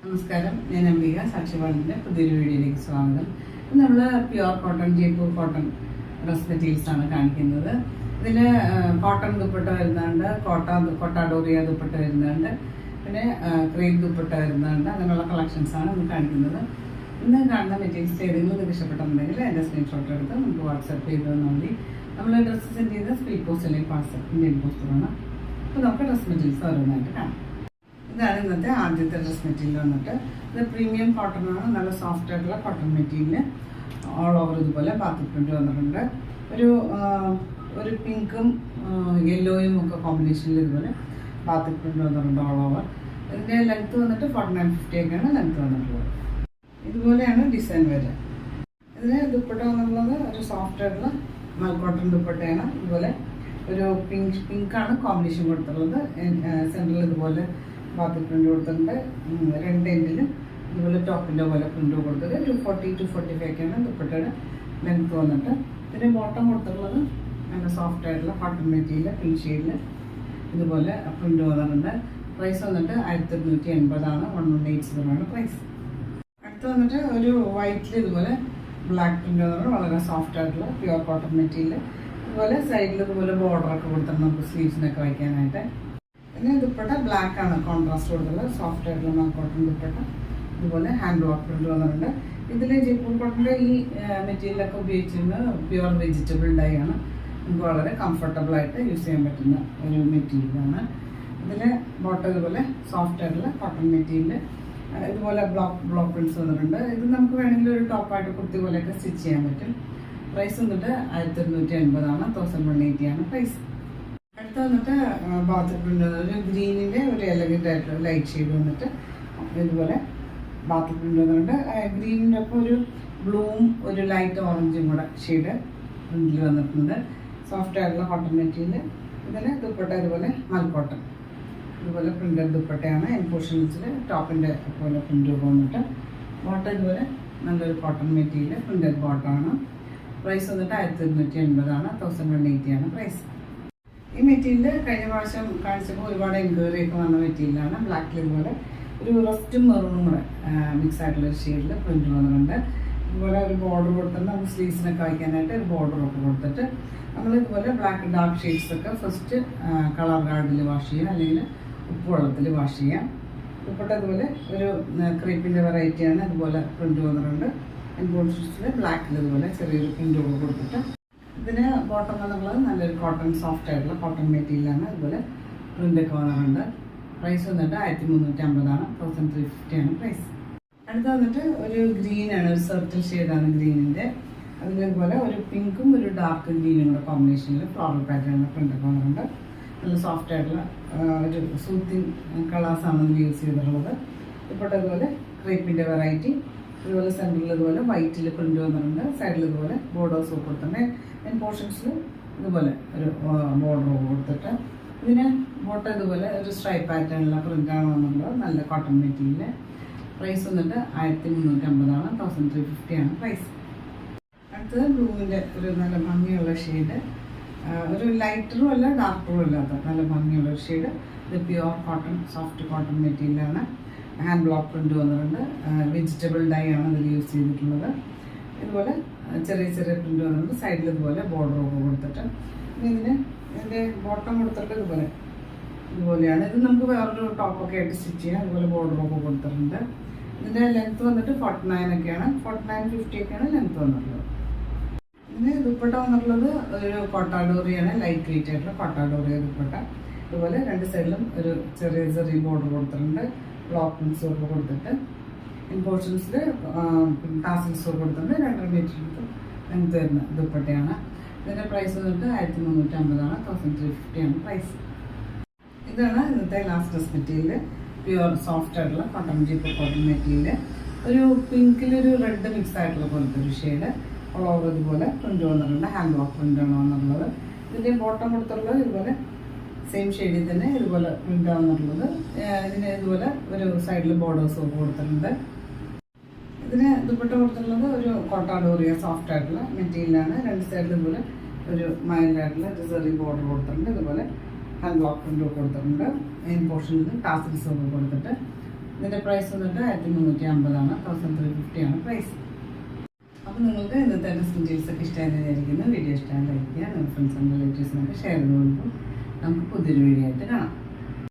നമസ്കാരം, ഞാൻ അംബിക സാക്ഷ്യവാളിൻ്റെ പുതിയൊരു വീഡിയോയിലേക്ക് സ്വാഗതം. നമ്മൾ pure cotton Jaipur cotton dress materials ആണ് കാണിക്കുന്നത്. ഇതിൽ കോട്ടൺ ദുപ്പട്ട വരുന്നുണ്ട്, കൊട്ടാഡോറിയ ദുപ്പട്ട വരുന്നുണ്ട്, പിന്നെ ക്രേപ്പ് ദുപ്പട്ട വരുന്നുണ്ട്. അങ്ങനെയുള്ള കളക്ഷൻസ് ആണ് ഇന്ന് കാണിക്കുന്നത്. ഇന്ന് കാണുന്ന മെറ്റീരിയൽസ് ഏതെങ്കിലും നിങ്ങൾക്ക് ഇഷ്ടപ്പെട്ടുണ്ടെങ്കിൽ എൻ്റെ സ്ക്രീൻഷോട്ട് എടുത്ത് നമുക്ക് വാട്സാപ്പ് ചെയ്ത് തന്നാൽ മതി. നമ്മൾ ഡ്രസ്സ് സെൻഡ് ചെയ്ത് സ്പീഡ് പോസ്റ്റ് അല്ലെങ്കിൽ പാർസൽ ഇന്ത്യൻ പോസ്റ്റ് വേണം. അപ്പോൾ നമുക്ക് ഡ്രസ് മെറ്റീരിയൽസ് ഓരോന്നായിട്ട് കാണാം. ഇതാണ് ഇന്നത്തെ ആദ്യത്തെ ഡ്രസ് മെറ്റീരിയൽ വന്നിട്ട്. ഇത് പ്രീമിയം കോട്ടൺ ആണ്, നല്ല സോഫ്റ്റ് ആയിട്ടുള്ള കോട്ടൺ മെറ്റീരിയൽ. ഓൾ ഓവർ ഇതുപോലെ ബാത്തിക് പ്രിന്റ് വന്നിട്ടുണ്ട്. ഒരു പിങ്കും യെല്ലോയും ഒക്കെ കോമ്പിനേഷനിൽ ഇതുപോലെ ബാത്തിക് പ്രിന്റ് വന്നിട്ടുണ്ട് ഓൾ ഓവർ. ഇതിൻ്റെ ലെങ്ത്ത് വന്നിട്ട് 49-50 ഒക്കെയാണ് ലെങ്ത്ത് വന്നിട്ടുള്ളത്. ഇതുപോലെയാണ് ഡിസൈൻ വരിക. ഇതിന് ദുപ്പട്ട വന്നിട്ടുള്ളത് ഒരു സോഫ്റ്റ് ആയിട്ടുള്ള മൽക്കോട്ടൺ ദുപ്പട്ടയാണ്. ഇതുപോലെ ഒരു പിങ്കാണ് കോമ്പിനേഷൻ കൊടുത്തിട്ടുള്ളത്. സെൻറ്ററിൽ ഇതുപോലെ ബാത്തിക് പ്രിന്റ് കൊടുത്തിട്ടുണ്ട്. രണ്ട് എൻഡിലും ഇതുപോലെ ടോപ്പിൻ്റെ പോലെ പ്രിന്റ് കൊടുത്തത് 240-245 ഒക്കെയാണ് ദുപ്പട്ടയുടെ ലെങ്ത്ത് വന്നിട്ട്. ഇതിന് ബോട്ടം കൊടുത്തിട്ടുള്ളത് നല്ല സോഫ്റ്റ് ആയിട്ടുള്ള കോട്ടൺ മെറ്റീരിയൽ പിങ്ക് ഷെയ്ഡിൽ ഇതുപോലെ പ്രിന്റ് വന്നിട്ടുണ്ട്. പ്രൈസ് വന്നിട്ട് 1280 1180 പ്രൈസ്. അടുത്ത് വന്നിട്ട് ഒരു വൈറ്റിൽ ഇതുപോലെ ബ്ലാക്ക് പ്രിന്റ് വന്നിട്ട് വളരെ സോഫ്റ്റ് ആയിട്ടുള്ള പ്യുവർ കോട്ടൺ മെറ്റീരിയൽ. ഇതുപോലെ സൈഡിൽ ഇതുപോലെ ബോർഡറൊക്കെ കൊടുത്തിട്ടുണ്ട് നമുക്ക് സ്ലീവ്സിനൊക്കെ വയ്ക്കാനായിട്ട്. പിന്നെ ദുപ്പട്ട ബ്ലാക്ക് ആണ് കോൺട്രാസ്റ്റ് കൊടുത്തുള്ളത്, സോഫ്റ്റ് ആയിട്ടുള്ള കോട്ടൺ ദുപ്പട്ട. ഇതുപോലെ ഹാൻഡ് വർക്ക് പ്രിന്റ് വന്നിട്ടുണ്ട്. ഇതിൽ ജയ്പൂർ കോട്ടൻ്റെ ഈ മെറ്റീരിയലൊക്കെ ഉപയോഗിച്ചിരുന്നത് പ്യുവർ വെജിറ്റബിൾ ഡൈ ആണ്. നമുക്ക് വളരെ കംഫർട്ടബിൾ ആയിട്ട് യൂസ് ചെയ്യാൻ പറ്റുന്ന ഒരു മെറ്റീരിയലാണ്. ഇതിൽ ബോട്ടം ഇതുപോലെ സോഫ്റ്റ് ആയിട്ടുള്ള കോട്ടൺ മെറ്റീരിയൽ. ഇതുപോലെ ബ്ലോക്ക് പ്രിന്റ്സ് വന്നിട്ടുണ്ട്. ഇത് നമുക്ക് വേണമെങ്കിൽ ഒരു ടോപ്പായിട്ട് കുർത്തി പോലെയൊക്കെ സ്റ്റിച്ച് ചെയ്യാൻ പറ്റും. പ്രൈസ് വന്നിട്ട് 1280 1180 പ്രൈസ്. അടുത്ത വന്നിട്ട് ബാത്തിക് പ്രിന്റ് ഒരു ഗ്രീനിൻ്റെ ഒരു എലഗന്റ് ആയിട്ടുള്ള ലൈറ്റ് ഷെയ്ഡ് വന്നിട്ട് ഇതുപോലെ ബാത്തിക് പ്രിന്റ് വന്നിട്ടുണ്ട്. ഗ്രീനിൻ്റെ ഒപ്പം ഒരു ബ്ലൂവും ഒരു ലൈറ്റ് ഓറഞ്ചും കൂടെ ഷെയ്ഡ് പ്രിന്റിൽ വന്നിട്ടുണ്ട്. സോഫ്റ്റ് ആയിട്ടുള്ള കോട്ടൺ മെറ്റീരിയൽ. ഇതിൽ ദുപ്പട്ട ഇതുപോലെ മൽക്കോട്ടൺ ഇതുപോലെ പ്രിന്റഡ് ദുപ്പട്ടയാണ്. പോർഷൻസിൽ ടോപ്പിൻ്റെ പോലെ പ്രിന്റ് വന്നിട്ട് ബോട്ടം ഇതുപോലെ നല്ലൊരു കോട്ടൺ മെറ്റീരിയൽ പ്രിന്റഡ് ബോട്ടമാണ്. പ്രൈസ് വന്നിട്ട് 1280 1180 പ്രൈസ്. ഈ മെറ്റീരിയൽ കഴിഞ്ഞ പ്രാവശ്യം കാണിച്ചപ്പോൾ ഒരുപാട് എൻക്വയറി ഒക്കെ വന്ന മെറ്റീരിയലാണ്. ബ്ലാക്കിൽ ഇതുപോലെ ഒരു റസ്റ്റും മെറൂണും കൂടെ മിക്സ് ആയിട്ടുള്ളൊരു ഷെയ്ഡിൽ പ്രിന്റ് വന്നിട്ടുണ്ട്. ഇതുപോലെ ഒരു ബോർഡർ കൊടുത്തിട്ട് നമുക്ക് സ്ലീവ്സിനൊക്കെ വയ്ക്കാനായിട്ട് ഒരു ബോർഡറൊക്കെ കൊടുത്തിട്ട് നമ്മൾ ഇതുപോലെ ബ്ലാക്ക് ഡാർക്ക് ഷെയ്ഡ്സ് ഒക്കെ ഫസ്റ്റ് കളർ ഗാർഡിൽ വാഷ് ചെയ്യുക, അല്ലെങ്കിൽ ഉപ്പ് വെള്ളത്തിൽ വാഷ് ചെയ്യാം. ദുപ്പട്ട ഇതുപോലെ ഒരു ക്രീപ്പിൻ്റെ വെറൈറ്റിയാണ്. ഇതുപോലെ പ്രിന്റ് വന്നിട്ടുണ്ട്. എൻബോൺസിൽ ബ്ലാക്കിൽ ഇതുപോലെ ചെറിയൊരു പ്രിന്റ് ഒക്കെ കൊടുത്തിട്ട് ഇതിന് ബോട്ടം എന്നുള്ളത് നല്ലൊരു കോട്ടൺ സോഫ്റ്റ് ആയിട്ടുള്ള കോട്ടൺ മെറ്റീരിയലാണ്. ഇതുപോലെ പ്രിൻ്റൊക്കെ വന്നിട്ടുണ്ട്. പ്രൈസ് വന്നിട്ട് 1350 1350 പ്രൈസ്. അടുത്ത് വന്നിട്ട് ഒരു ഗ്രീനാണ്, ഒരു സർക്കിൾ ഷെയ്ഡാണ് ഗ്രീനിൻ്റെ. അതിലിതുപോലെ ഒരു പിങ്കും ഒരു ഡാർക്ക് ഗ്രീനും കൂടെ കോമ്പിനേഷനിൽ ഫ്ലോറൽ പാറ്റേണിൽ പ്രിൻ്റൊക്കെ വന്നിട്ടുണ്ട്. നല്ല സോഫ്റ്റ് ആയിട്ടുള്ള ഒരു സൂത്തിങ് കളേഴ്സാണ് ഇതിൽ യൂസ് ചെയ്തിട്ടുള്ളത്. ഇപ്പോൾ ഇതുപോലെ ക്രേപ്പിൻ്റെ വെറൈറ്റി. ഇതുപോലെ സെൻറ്ററിൽ ഇതുപോലെ വൈറ്റിൽ പ്രിന്റ് വന്നിട്ടുണ്ട്. സൈഡിൽ ഇതുപോലെ ബോർഡേഴ്സ് കൊടുത്തിട്ടുണ്ട്. പോർഷൻസിൽ ഇതുപോലെ ഒരു ബോർഡർ കൊടുത്തിട്ട് ഇതിന് ബോട്ടം ഇതുപോലെ ഒരു സ്ട്രൈപ്പ് പാറ്റേണിലുള്ള പ്രിന്റാണ് വന്നിട്ടുള്ളത്. നല്ല കോട്ടൺ മെറ്റീരിയൽ. പ്രൈസ് വന്നിട്ട് 1350 1350 പ്രൈസ്. അടുത്തത് ബ്ലൂവിൻ്റെ ഒരു നല്ല ഭംഗിയുള്ള ഷെയ്ഡ്, ഒരു ലൈറ്ററും അല്ല ഡാർക്കറും അല്ലാത്ത നല്ല ഭംഗിയുള്ള ഒരു ഷെയ്ഡ്. ഇത് പ്യുവർ കോട്ടൺ സോഫ്റ്റ് കോട്ടൺ മെറ്റീരിയലാണ്. ഹാൻഡ് ബ്ലോക്ക് പ്രിന്റ് വന്നിട്ടുണ്ട്. വെജിറ്റബിൾ ഡൈ ആണ് ഇതിൽ യൂസ് ചെയ്തിട്ടുള്ളത്. ഇതുപോലെ ചെറിയ ചെറിയ പ്രിന്റ് വന്നിട്ടുണ്ട്. സൈഡിൽ ഇതുപോലെ ബോർഡറൊക്കെ കൊടുത്തിട്ട് ഇതിൻ്റെ ബോട്ടം കൊടുത്തിട്ട് ഇതുപോലെയാണ്. ഇത് നമുക്ക് വേറൊരു ടോപ്പൊക്കെ ആയിട്ട് സ്റ്റിച്ച് ചെയ്യാം. അതുപോലെ ബോർഡറൊക്കെ കൊടുത്തിട്ടുണ്ട്. ഇതിൻ്റെ ലെങ്ത്ത് വന്നിട്ട് 49 ഒക്കെയാണ് 49-50 ഒക്കെയാണ് ലെങ്ത്ത് വന്നിട്ടുള്ളത്. ഇതിന് ദുപ്പട്ട വന്നിട്ടുള്ളത് ഒരു കൊട്ടാഡോറിയാണ്, ലൈറ്റ് വെയിറ്റ് ആയിട്ടുള്ള കൊട്ടാഡോറിയ ദുപ്പട്ട. ഇതുപോലെ രണ്ട് സൈഡിലും ഒരു ചെറിയ ചെറിയ ബോർഡർ കൊടുത്തിട്ടുണ്ട്. ബ്ലോക്ക് പ്രിന്റ്സ് ഒക്കെ കൊടുത്തിട്ട് പോർഷൻസിൽ ടാസിൽസ് കൊടുത്തിട്ടുണ്ട്. 2.5 മീറ്റർ ലെങ്ത് വരുന്ന ദുപ്പട്ടയാണ്. ഇതിൻ്റെ പ്രൈസ് വന്നിട്ട് 1350 1350 പ്രൈസ്. ഇതാണ് ഇന്നത്തെ last dress material. Pure soft ആയിട്ടുള്ള കോട്ടൺ ജയ്പൂർ കോട്ടൺ മെറ്റീരിയൽ. ഒരു പിങ്കിലൊരു റെഡ് മിക്സ് ആയിട്ടുള്ള പോലത്തെ ഒരു ഷെയ്ഡ്. ഓൾ ഓവർ ഇതുപോലെ പ്രിന്റ് വന്നിട്ടുണ്ട്. ഹാൻഡ് വർക്ക് പ്രിന്റാണ് വന്നിട്ടുള്ളത്. ഇതിൻ്റെ ബോട്ടം കൊടുത്തിട്ടുള്ളത് ഇതുപോലെ സെയിം ഷെയ്ഡിൽ തന്നെ ഇതുപോലെ പ്രിന്റ് വന്നിട്ടുള്ളത്. ഇതിന് ഇതുപോലെ ഒരു സൈഡിൽ ബോർഡേഴ്സ് ഒക്കെ കൊടുത്തിട്ടുണ്ട്. ഇതിന് ദുപ്പട്ട കൊടുത്തിട്ടുള്ളത് ഒരു കൊട്ടാഡോറിയ സോഫ്റ്റ് ആയിട്ടുള്ള മെറ്റീരിയലാണ്. രണ്ട് സൈഡിൽ ഇതുപോലെ ഒരു മൈൽഡായിട്ടുള്ള ചെറിയ ബോർഡർ കൊടുത്തിട്ടുണ്ട്. ഇതുപോലെ ഹാൻഡ് ബ്ലോക്ക് പ്രിന്റ് കൊടുത്തിട്ടുണ്ട്. മെയിൻ പോർഷനിൽ ടാസിൽസ് ഒക്കെ കൊടുത്തിട്ട് ഇതിൻ്റെ പ്രൈസ് വന്നിട്ട് 1350 1350 ആണ് പ്രൈസ്. അപ്പോൾ നിങ്ങൾക്ക് ഇന്നത്തെ ഡ്രസ്സിംഗ് ഡീറ്റെയിൽസ് ഒക്കെ ഇഷ്ടമായെന്ന് വിചാരിക്കുന്നു. വീഡിയോ ഇഷ്ടമായി ലൈക്ക് ചെയ്യുക, നിങ്ങളുടെ ഫ്രണ്ട്സ് ആൻഡ് റിലേറ്റീവ്സിനൊക്കെ ഷെയർ ചെയ്ത് കൊടുക്കും. നമുക്ക് പുതിയൊരു വീഡിയോ ആയിട്ട് കാണാം.